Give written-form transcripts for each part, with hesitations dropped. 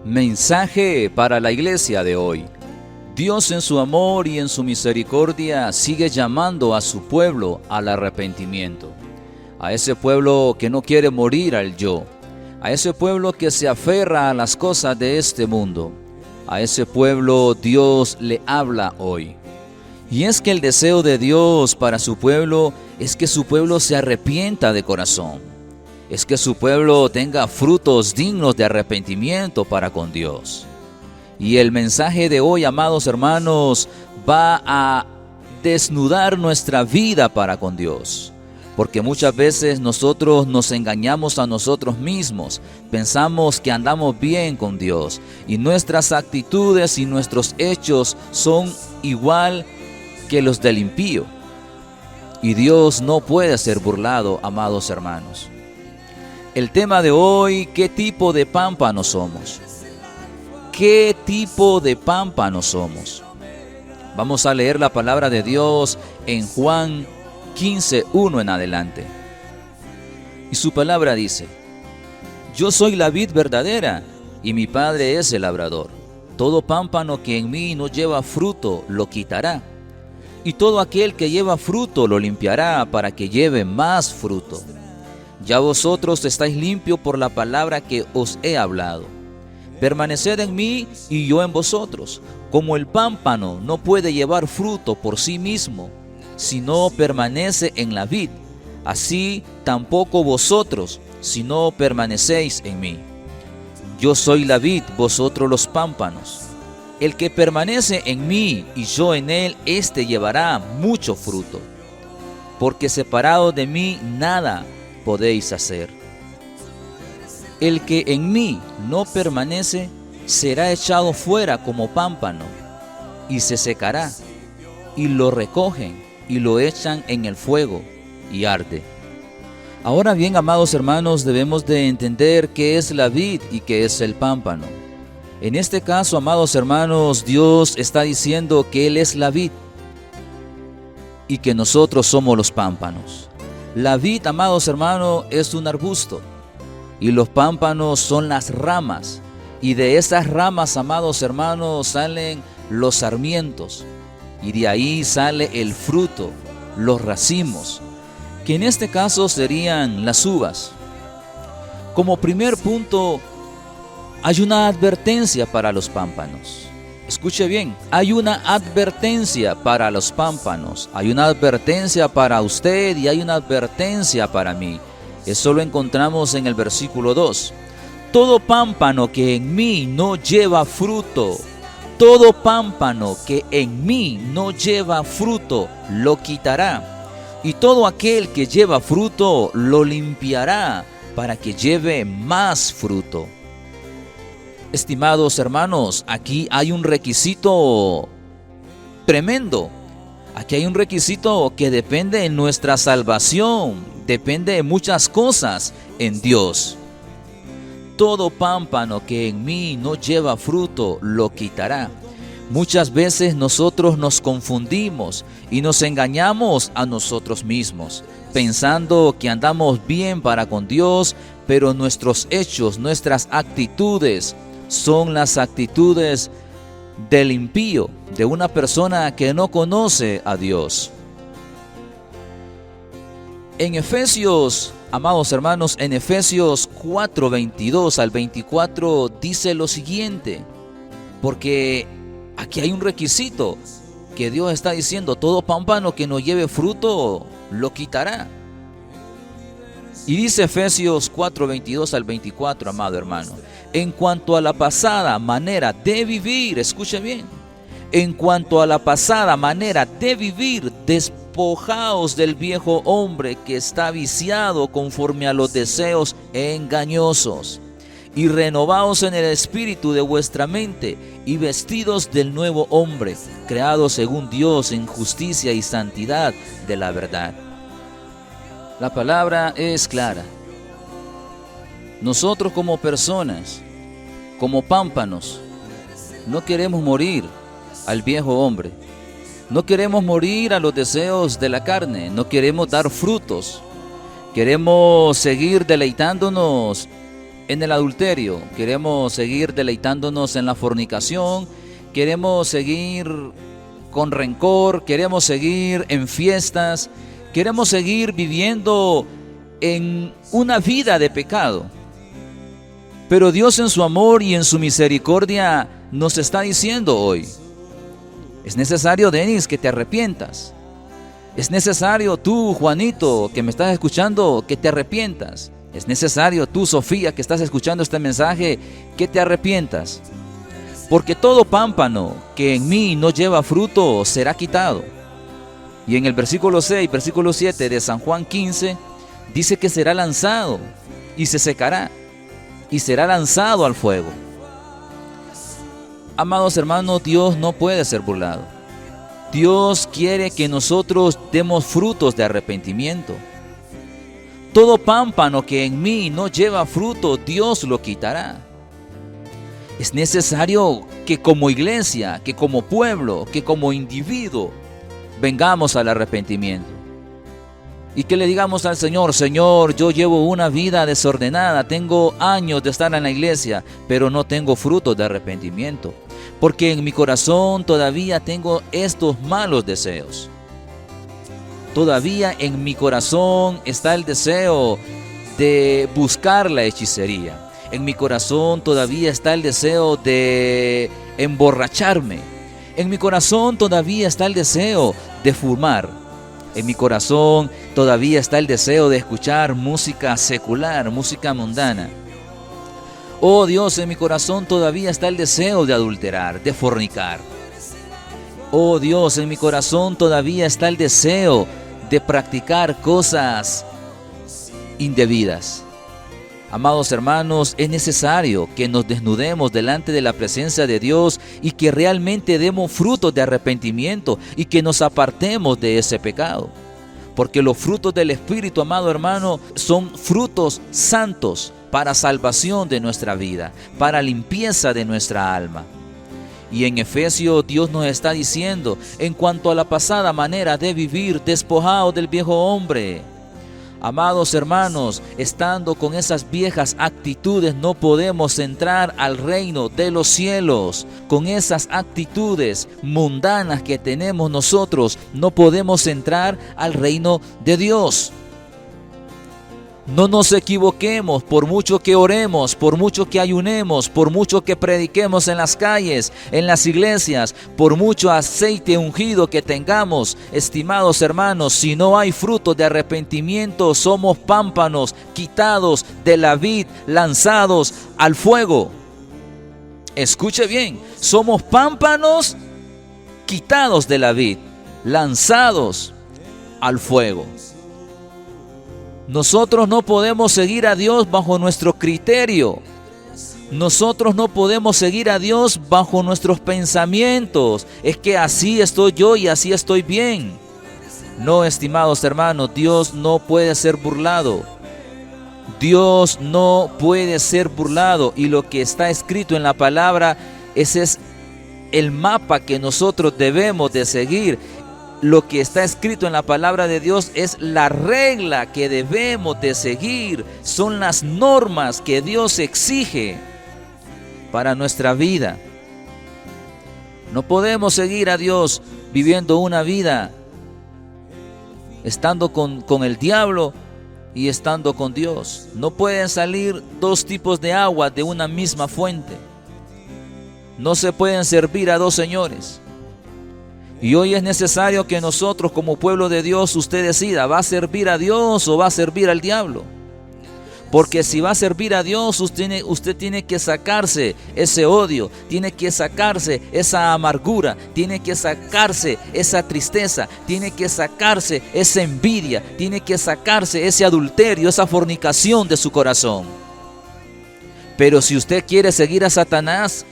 Mensaje para la iglesia de hoy. Dios en su amor y en su misericordia sigue llamando a su pueblo al arrepentimiento. A ese pueblo que no quiere morir al yo. A ese pueblo que se aferra a las cosas de este mundo. A ese pueblo Dios le habla hoy. Y es que el deseo de Dios para su pueblo es que su pueblo se arrepienta de corazón. Es que su pueblo tenga frutos dignos de arrepentimiento para con Dios. Y el mensaje de hoy, amados hermanos, va a desnudar nuestra vida para con Dios. Porque muchas veces nosotros nos engañamos a nosotros mismos, pensamos que andamos bien con Dios y nuestras actitudes y nuestros hechos son igual que los del impío. Y Dios no puede ser burlado, amados hermanos. El tema de hoy, ¿qué tipo de pámpano somos? ¿Qué tipo de pámpano somos? Vamos a leer la palabra de Dios en Juan 15:1 en adelante. Y su palabra dice: Yo soy la vid verdadera, y mi Padre es el labrador. Todo pámpano que en mí no lleva fruto, lo quitará. Y todo aquel que lleva fruto, lo limpiará para que lleve más fruto. Ya vosotros estáis limpios por la palabra que os he hablado. Permaneced en mí y yo en vosotros. Como el pámpano no puede llevar fruto por sí mismo, si no permanece en la vid, así tampoco vosotros, si no permanecéis en mí. Yo soy la vid, vosotros los pámpanos. El que permanece en mí y yo en él, éste llevará mucho fruto. Porque separado de mí nada podéis hacer. El que en mí no permanece será echado fuera como pámpano y se secará, y lo recogen y lo echan en el fuego y arde. Ahora bien, amados hermanos, debemos de entender qué es la vid y qué es el pámpano. En este caso, amados hermanos, Dios está diciendo que Él es la vid y que nosotros somos los pámpanos. La vid, amados hermanos, es un arbusto y los pámpanos son las ramas, y de esas ramas, amados hermanos, salen los sarmientos y de ahí sale el fruto, los racimos, que en este caso serían las uvas. Como primer punto, hay una advertencia para los pámpanos. Escuche bien, hay una advertencia para los pámpanos, hay una advertencia para usted y hay una advertencia para mí. Eso lo encontramos en el versículo 2. Todo pámpano que en mí no lleva fruto, todo pámpano que en mí no lleva fruto, lo quitará. Y todo aquel que lleva fruto, lo limpiará para que lleve más fruto. Estimados hermanos, aquí hay un requisito tremendo. Aquí hay un requisito que depende de nuestra salvación, depende de muchas cosas en Dios. Todo pámpano que en mí no lleva fruto, lo quitará. Muchas veces nosotros nos confundimos y nos engañamos a nosotros mismos, pensando que andamos bien para con Dios, pero nuestros hechos, nuestras actitudes, son las actitudes del impío, de una persona que no conoce a Dios. En Efesios, amados hermanos, en Efesios 4:22 al 24 dice lo siguiente, porque aquí hay un requisito que Dios está diciendo: todo pámpano que no lleve fruto, lo quitará. Y dice Efesios 4:22 al 24, amado hermano: en cuanto a la pasada manera de vivir, escuche bien, en cuanto a la pasada manera de vivir, despojaos del viejo hombre que está viciado conforme a los deseos engañosos, y renovaos en el espíritu de vuestra mente, y vestidos del nuevo hombre, creado según Dios en justicia y santidad de la verdad. La palabra es clara. Nosotros como personas, como pámpanos, no queremos morir al viejo hombre. No queremos morir a los deseos de la carne. No queremos dar frutos. Queremos seguir deleitándonos en el adulterio, queremos seguir deleitándonos en la fornicación, queremos seguir con rencor, queremos seguir en fiestas, queremos seguir viviendo en una vida de pecado. Pero Dios en su amor y en su misericordia nos está diciendo hoy: es necesario, Denis, que te arrepientas. Es necesario tú, Juanito, que me estás escuchando, que te arrepientas. Es necesario tú, Sofía, que estás escuchando este mensaje, que te arrepientas. Porque todo pámpano que en mí no lleva fruto será quitado. Y en el versículo 6, versículo 7 de San Juan 15, dice que será lanzado y se secará y será lanzado al fuego. Amados hermanos, Dios no puede ser burlado. Dios quiere que nosotros demos frutos de arrepentimiento. Todo pámpano que en mí no lleva fruto, Dios lo quitará. Es necesario que como iglesia, que como pueblo, que como individuo, vengamos al arrepentimiento. Y que le digamos al Señor: Señor, yo llevo una vida desordenada, tengo años de estar en la iglesia, pero no tengo frutos de arrepentimiento. Porque en mi corazón todavía tengo estos malos deseos. Todavía en mi corazón está el deseo de buscar la hechicería. En mi corazón todavía está el deseo de emborracharme. En mi corazón todavía está el deseo de fumar. En mi corazón todavía está el deseo de escuchar música secular, música mundana. Oh Dios, en mi corazón todavía está el deseo de adulterar, de fornicar. Oh Dios, en mi corazón todavía está el deseo de practicar cosas indebidas. Amados hermanos, es necesario que nos desnudemos delante de la presencia de Dios y que realmente demos frutos de arrepentimiento y que nos apartemos de ese pecado. Porque los frutos del Espíritu, amado hermano, son frutos santos para salvación de nuestra vida, para limpieza de nuestra alma. Y en Efesios Dios nos está diciendo, en cuanto a la pasada manera de vivir, despojados del viejo hombre. Amados hermanos, estando con esas viejas actitudes no podemos entrar al reino de los cielos. Con esas actitudes mundanas que tenemos nosotros no podemos entrar al reino de Dios. No nos equivoquemos, por mucho que oremos, por mucho que ayunemos, por mucho que prediquemos en las calles, en las iglesias, por mucho aceite ungido que tengamos, estimados hermanos, si no hay fruto de arrepentimiento, somos pámpanos quitados de la vid, lanzados al fuego. Escuche bien, somos pámpanos quitados de la vid, lanzados al fuego. Nosotros no podemos seguir a Dios bajo nuestro criterio. Nosotros no podemos seguir a Dios bajo nuestros pensamientos. Es que así estoy yo y así estoy bien. No, estimados hermanos, Dios no puede ser burlado. Dios no puede ser burlado. Y lo que está escrito en la palabra, ese es el mapa que nosotros debemos de seguir. Lo que está escrito en la palabra de Dios es la regla que debemos de seguir. Son las normas que Dios exige para nuestra vida. No podemos seguir a Dios viviendo una vida estando con el diablo y estando con Dios. No pueden salir dos tipos de agua de una misma fuente. No se pueden servir a dos señores. Y hoy es necesario que nosotros como pueblo de Dios, usted decida, ¿va a servir a Dios o va a servir al diablo? Porque si va a servir a Dios, usted tiene que sacarse ese odio, tiene que sacarse esa amargura, tiene que sacarse esa tristeza, tiene que sacarse esa envidia, tiene que sacarse ese adulterio, esa fornicación de su corazón. Pero si usted quiere seguir a Satanás,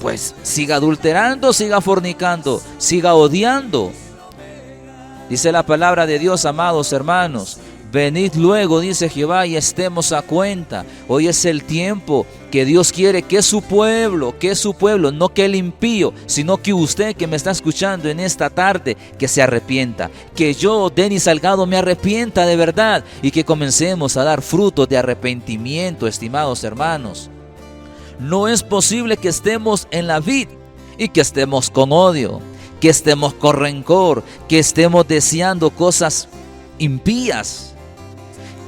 pues siga adulterando, siga fornicando, siga odiando. Dice la palabra de Dios, amados hermanos, Venid luego, dice Jehová, y estemos a cuenta. Hoy es el tiempo que Dios quiere que su pueblo, no que el impío, sino que usted que me está escuchando en esta tarde, que se arrepienta. Que yo, Denis Salgado, me arrepienta de verdad y que comencemos a dar frutos de arrepentimiento, estimados hermanos. No es posible que estemos en la vid y que estemos con odio, que estemos con rencor, que estemos deseando cosas impías,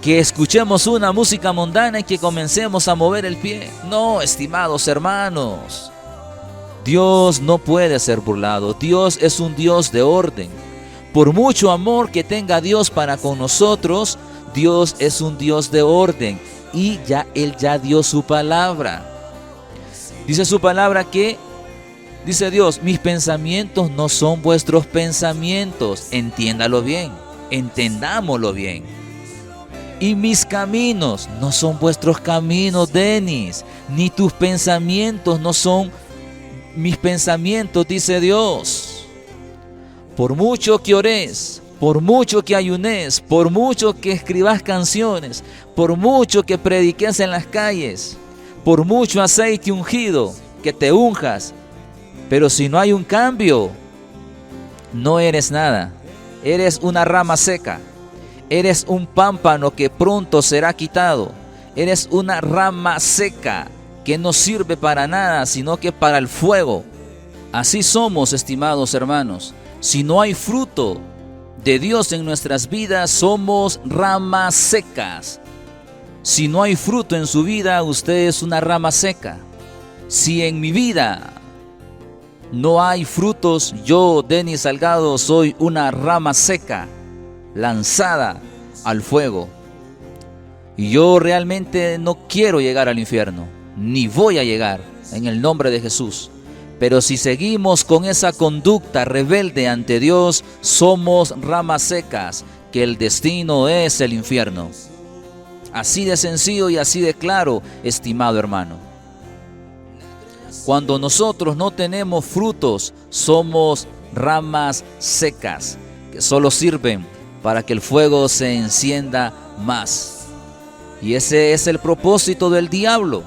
que escuchemos una música mundana y que comencemos a mover el pie. No, estimados hermanos, Dios no puede ser burlado. Dios es un Dios de orden. Por mucho amor que tenga Dios para con nosotros, Dios es un Dios de orden y Él ya dio su palabra. Dice su palabra que, dice Dios, mis pensamientos no son vuestros pensamientos. Entiéndalo bien, entendámoslo bien. Y mis caminos no son vuestros caminos, Denis, ni tus pensamientos no son mis pensamientos, dice Dios. Por mucho que ores, por mucho que ayunes, por mucho que escribas canciones, por mucho que prediques en las calles, por mucho aceite ungido que te unjas, pero si no hay un cambio, no eres nada, eres una rama seca. Eres un pámpano que pronto será quitado. Eres una rama seca que no sirve para nada, sino que para el fuego. Así somos, estimados hermanos. Si no hay fruto de Dios en nuestras vidas, somos ramas secas. Si no hay fruto en su vida, usted es una rama seca. Si en mi vida no hay frutos, yo, Denis Salgado, soy una rama seca, lanzada al fuego. Y yo realmente no quiero llegar al infierno, ni voy a llegar en el nombre de Jesús. Pero si seguimos con esa conducta rebelde ante Dios, somos ramas secas, que el destino es el infierno. Así de sencillo y así de claro, estimado hermano. Cuando nosotros no tenemos frutos, somos ramas secas, que solo sirven para que el fuego se encienda más. Y ese es el propósito del diablo,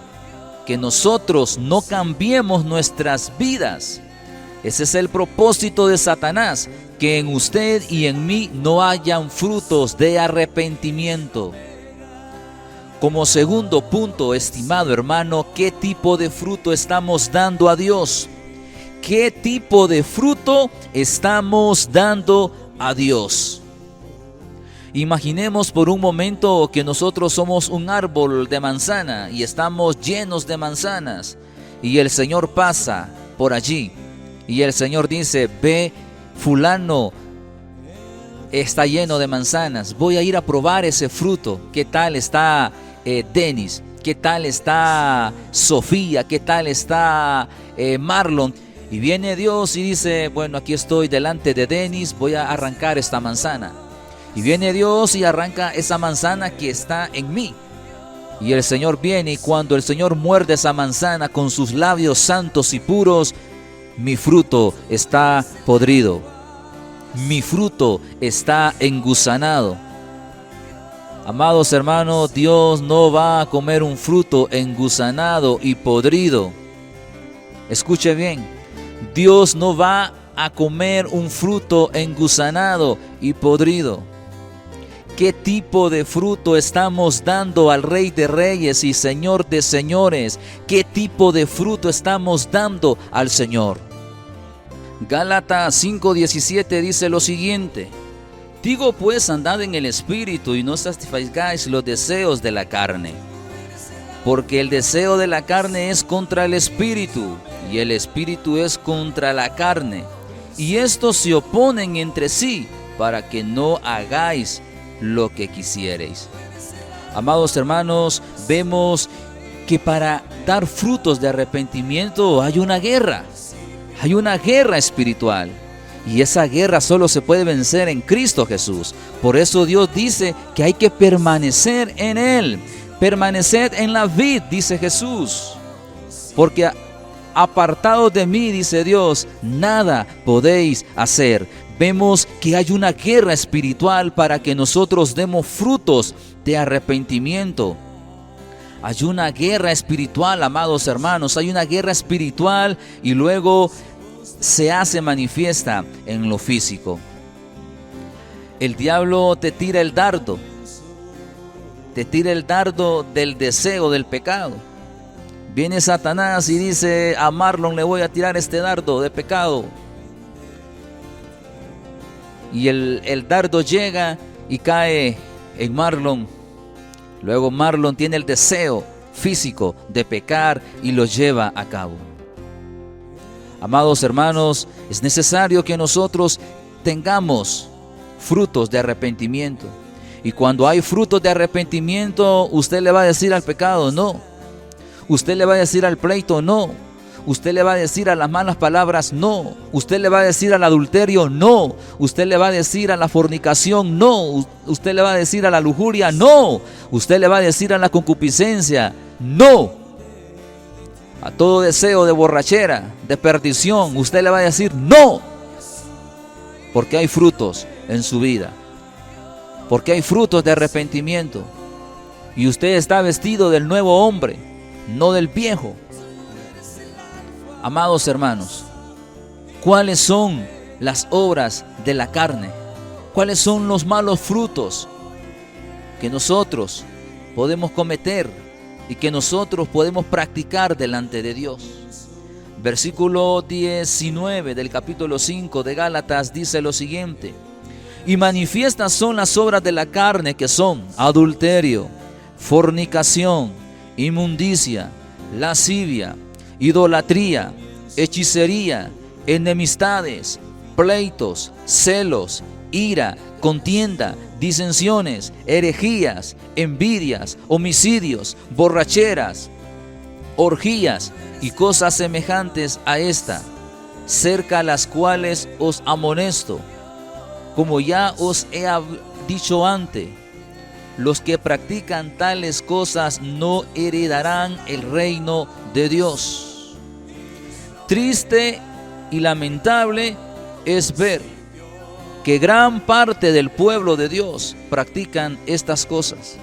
que nosotros no cambiemos nuestras vidas. Ese es el propósito de Satanás, que en usted y en mí no hayan frutos de arrepentimiento. Como segundo punto, estimado hermano, ¿qué tipo de fruto estamos dando a Dios? ¿Qué tipo de fruto estamos dando a Dios? Imaginemos por un momento que nosotros somos un árbol de manzana y estamos llenos de manzanas y el Señor pasa por allí y el Señor dice: ve, fulano está lleno de manzanas, voy a ir a probar ese fruto. ¿Qué tal está Denis? ¿Qué tal está Sofía? ¿Qué tal está Marlon? Y viene Dios y dice: bueno, aquí estoy delante de Denis, voy a arrancar esta manzana. Y viene Dios y arranca esa manzana que está en mí. Y el Señor viene, y cuando el Señor muerde esa manzana con sus labios santos y puros, mi fruto está podrido. Mi fruto está engusanado. Amados hermanos, Dios no va a comer un fruto engusanado y podrido. Escuche bien, Dios no va a comer un fruto engusanado y podrido. ¿Qué tipo de fruto estamos dando al Rey de Reyes y Señor de Señores? ¿Qué tipo de fruto estamos dando al Señor? Gálatas 5:17 dice lo siguiente: digo pues, andad en el Espíritu y no satisfagáis los deseos de la carne. Porque el deseo de la carne es contra el Espíritu, y el Espíritu es contra la carne. Y estos se oponen entre sí, para que no hagáis lo que quisiereis. Amados hermanos, vemos que para dar frutos de arrepentimiento hay una guerra espiritual, y esa guerra solo se puede vencer en Cristo Jesús. Por eso Dios dice que hay que permanecer en Él, permaneced en la vid, dice Jesús, porque apartados de mí, dice Dios, nada podéis hacer. vemos que hay una guerra espiritual para que nosotros demos frutos de arrepentimiento. Hay una guerra espiritual, amados hermanos, hay una guerra espiritual y luego se hace manifiesta en lo físico. El diablo te tira el dardo del deseo, del pecado. Viene Satanás y dice: a Marlon le voy a tirar este dardo de pecado. Y el dardo llega y cae en Marlon. Luego Marlon tiene el deseo físico de pecar y lo lleva a cabo. Amados hermanos, es necesario que nosotros tengamos frutos de arrepentimiento. Y cuando hay frutos de arrepentimiento, usted le va a decir al pecado no. Usted le va a decir al pleito no. Usted le va a decir a las malas palabras no. Usted le va a decir al adulterio no. Usted le va a decir a la fornicación no. Usted le va a decir a la lujuria no. Usted le va a decir a la concupiscencia no. A todo deseo de borrachera, de perdición, usted le va a decir no. Porque hay frutos en su vida. Porque hay frutos de arrepentimiento. Y usted está vestido del nuevo hombre, no del viejo. Amados hermanos, ¿cuáles son las obras de la carne? ¿Cuáles son los malos frutos que nosotros podemos cometer y que nosotros podemos practicar delante de Dios? Versículo 19 del capítulo 5 de Gálatas dice lo siguiente: y manifiestas son las obras de la carne, que son adulterio, fornicación, inmundicia, lascivia, idolatría, hechicería, enemistades, pleitos, celos, ira, contienda, disensiones, herejías, envidias, homicidios, borracheras, orgías y cosas semejantes a esta, cerca a las cuales os amonesto, como ya os he dicho antes, los que practican tales cosas no heredarán el reino de Dios. Triste y lamentable es ver que gran parte del pueblo de Dios practican estas cosas.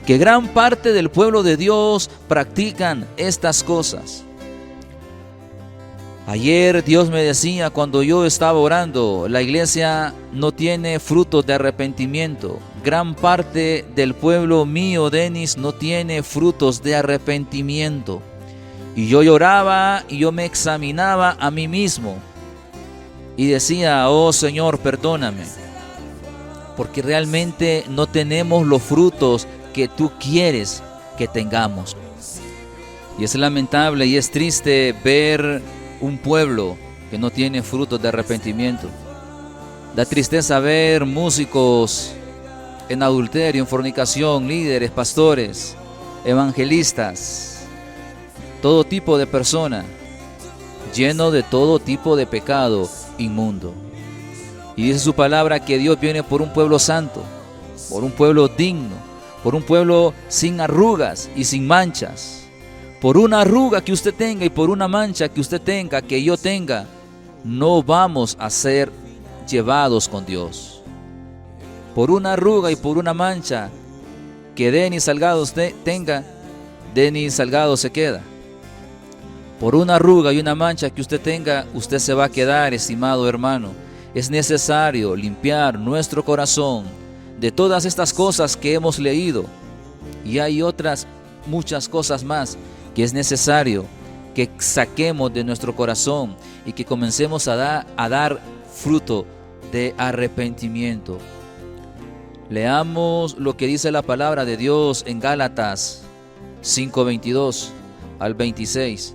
Que gran parte del pueblo de Dios practican estas cosas. Ayer Dios me decía cuando yo estaba orando, la iglesia no tiene frutos de arrepentimiento. Gran parte del pueblo mío, Denis, no tiene frutos de arrepentimiento. Y yo lloraba y yo me examinaba a mí mismo. Y decía: oh Señor, perdóname. Porque realmente no tenemos los frutos que tú quieres que tengamos. Y es lamentable y es triste ver un pueblo que no tiene frutos de arrepentimiento. Da tristeza ver músicos en adulterio, en fornicación, líderes, pastores, evangelistas, todo tipo de persona lleno de todo tipo de pecado inmundo. Y dice su palabra que Dios viene por un pueblo santo, por un pueblo digno, por un pueblo sin arrugas y sin manchas. Por una arruga que usted tenga y por una mancha que usted tenga, que yo tenga, no vamos a ser llevados con Dios. Por una arruga y por una mancha que Denis Salgado tenga, Denis Salgado se queda. Por una arruga y una mancha que usted tenga, usted se va a quedar, estimado hermano. Es necesario limpiar nuestro corazón de todas estas cosas que hemos leído. Y hay otras muchas cosas más que es necesario que saquemos de nuestro corazón y que comencemos a dar fruto de arrepentimiento. Leamos lo que dice la palabra de Dios en Gálatas 5:22 al 26.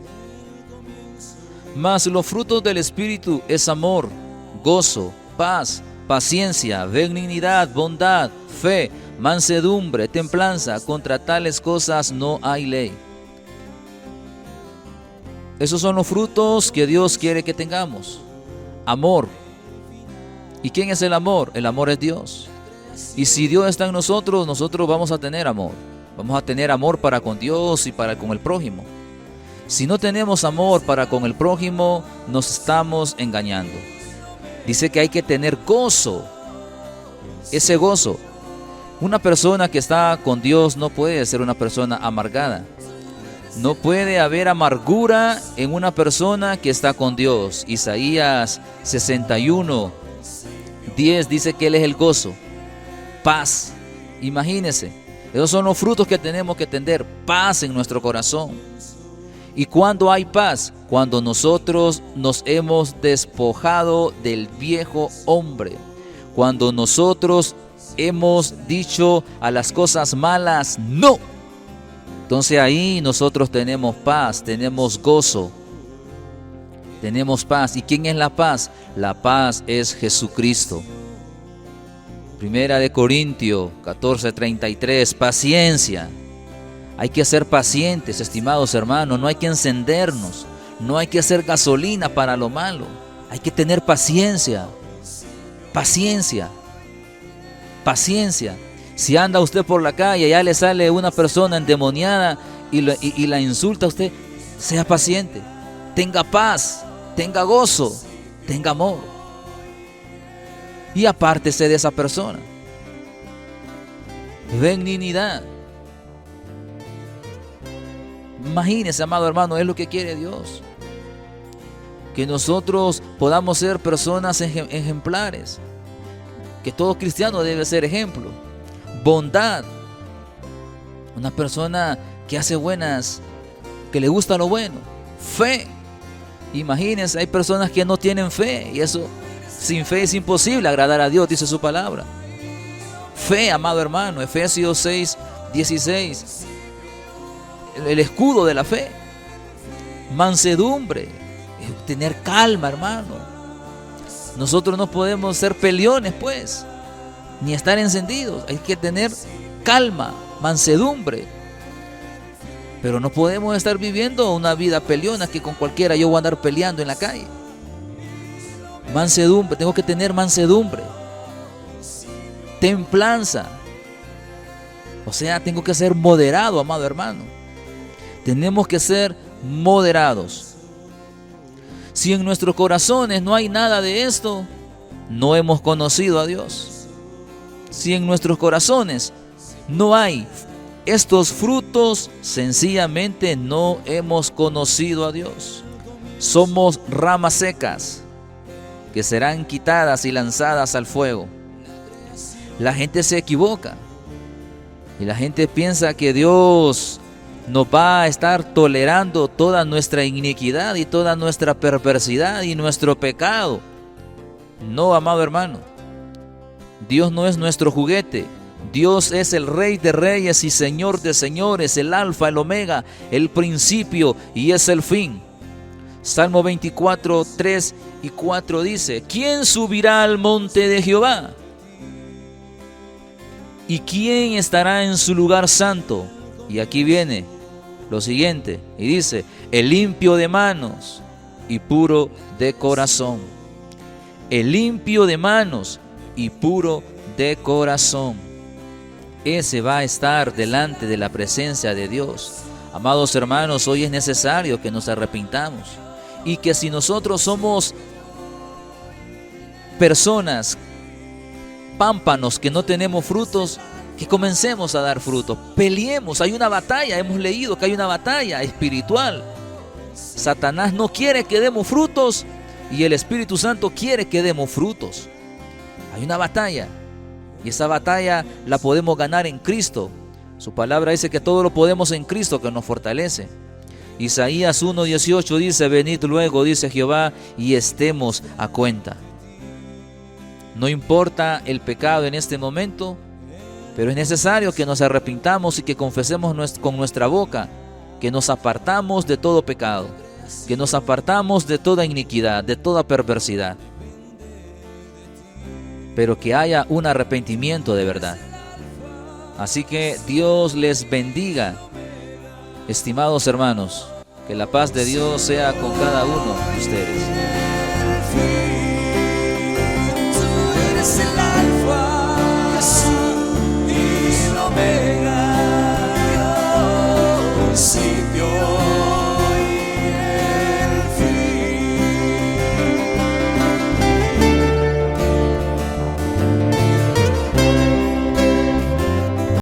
Mas los frutos del Espíritu es amor, gozo, paz, paciencia, benignidad, bondad, fe, mansedumbre, templanza. Contra tales cosas no hay ley. Esos son los frutos que Dios quiere que tengamos. Amor. ¿Y quién es el amor? El amor es Dios. Y si Dios está en nosotros, nosotros vamos a tener amor. Vamos a tener amor para con Dios y para con el prójimo. Si no tenemos amor para con el prójimo, nos estamos engañando. Dice que hay que tener gozo. Ese gozo. Una persona que está con Dios no puede ser una persona amargada. No puede haber amargura en una persona que está con Dios. Isaías 61, 10 dice que Él es el gozo, paz. Imagínense, esos son los frutos que tenemos que tener, paz en nuestro corazón. ¿Y cuándo hay paz? Cuando nosotros nos hemos despojado del viejo hombre. Cuando nosotros hemos dicho a las cosas malas, no. Entonces ahí nosotros tenemos paz, tenemos gozo, tenemos paz. ¿Y quién es la paz? La paz es Jesucristo. Primera de Corintios 14:33, paciencia. Hay que ser pacientes, estimados hermanos, no hay que encendernos, no hay que hacer gasolina para lo malo. Hay que tener paciencia, paciencia, paciencia. Si anda usted por la calle y ya le sale una persona endemoniada y la insulta a usted, sea paciente, tenga paz, tenga gozo, tenga amor. Y apártese de esa persona. Benignidad. Imagínese, amado hermano, es lo que quiere Dios. Que nosotros podamos ser personas ejemplares. Que todo cristiano debe ser ejemplo. Bondad. Una persona que hace buenas, que le gusta lo bueno. Fe. Imagínense, hay personas que no tienen fe y eso, sin fe es imposible agradar a Dios, dice su palabra. Fe, amado hermano, Efesios 6:16. El escudo de la fe. Mansedumbre. Tener calma, hermano. Nosotros no podemos ser peleones, pues, ni estar encendidos. Hay que tener calma, mansedumbre. Pero no podemos estar viviendo una vida peleona que con cualquiera yo voy a andar peleando en la calle. Mansedumbre, tengo que tener mansedumbre. Templanza. O sea, tengo que ser moderado, amado hermano. Tenemos que ser moderados. Si en nuestros corazones no hay nada de esto, no hemos conocido a Dios. Si en nuestros corazones no hay estos frutos, sencillamente no hemos conocido a Dios. Somos ramas secas que serán quitadas y lanzadas al fuego. La gente se equivoca y la gente piensa que Dios nos va a estar tolerando toda nuestra iniquidad y toda nuestra perversidad y nuestro pecado. No, amado hermano. Dios no es nuestro juguete. Dios es el Rey de Reyes y Señor de Señores, el Alfa, el Omega, el principio y es el fin. Salmo 24, 3 y 4 dice: ¿quién subirá al monte de Jehová? ¿Y quién estará en su lugar santo? Y aquí viene lo siguiente, y dice: el limpio de manos y puro de corazón. El limpio de manos y puro de corazón. Ese va a estar delante de la presencia de Dios. Amados hermanos, hoy es necesario que nos arrepintamos y que si nosotros somos personas pámpanos que no tenemos frutos, que comencemos a dar frutos. Peleemos, hay una batalla, hemos leído que hay una batalla espiritual. Satanás no quiere que demos frutos y el Espíritu Santo quiere que demos frutos. Hay una batalla y esa batalla la podemos ganar en Cristo. Su palabra dice que todo lo podemos en Cristo que nos fortalece. Isaías 1:18 dice: venid luego, dice Jehová, y estemos a cuenta. No importa el pecado en este momento, pero es necesario que nos arrepintamos y que confesemos con nuestra boca que nos apartamos de todo pecado, que nos apartamos de toda iniquidad, de toda perversidad, pero que haya un arrepentimiento de verdad. Así que Dios les bendiga, estimados hermanos, que la paz de Dios sea con cada uno de ustedes.